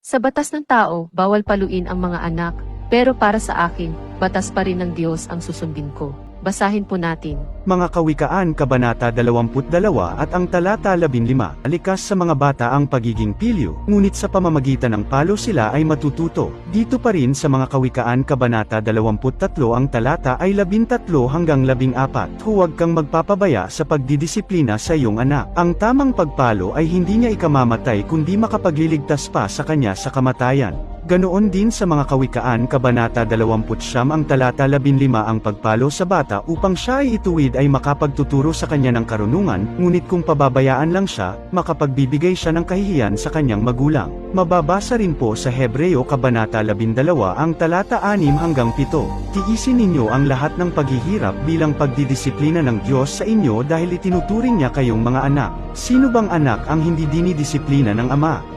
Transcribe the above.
Sa batas ng tao, bawal paluin ang mga anak, pero para sa akin, batas pa rin ng Diyos ang susundin ko. Basahin po natin. Mga Kawikaan Kabanata 22 at ang talata 15, likas sa mga bata ang pagiging pilyo, ngunit sa pamamagitan ng palo sila ay matututo. Dito pa rin sa mga Kawikaan Kabanata 23 ang talata ay 13 hanggang 14. Huwag kang magpapabaya sa pagdidisiplina sa iyong anak. Ang tamang pagpalo ay hindi niya ikamamatay kundi makapagliligtas pa sa kanya sa kamatayan. Ganoon din sa mga Kawikaan Kabanata 29 ang talata 15 ang pagpalo sa bata upang siya ay ituwid ay makapagtuturo sa kanya ng karunungan, ngunit kung pababayaan lang siya, makapagbibigay siya ng kahihiyan sa kanyang magulang. Mababasa rin po sa Hebreo Kabanata 12 ang talata 6 hanggang 7. Tiisin ninyo ang lahat ng paghihirap bilang pagdidisiplina ng Diyos sa inyo dahil itinuturing niya kayong mga anak. Sino bang anak ang hindi dinidisiplina ng ama?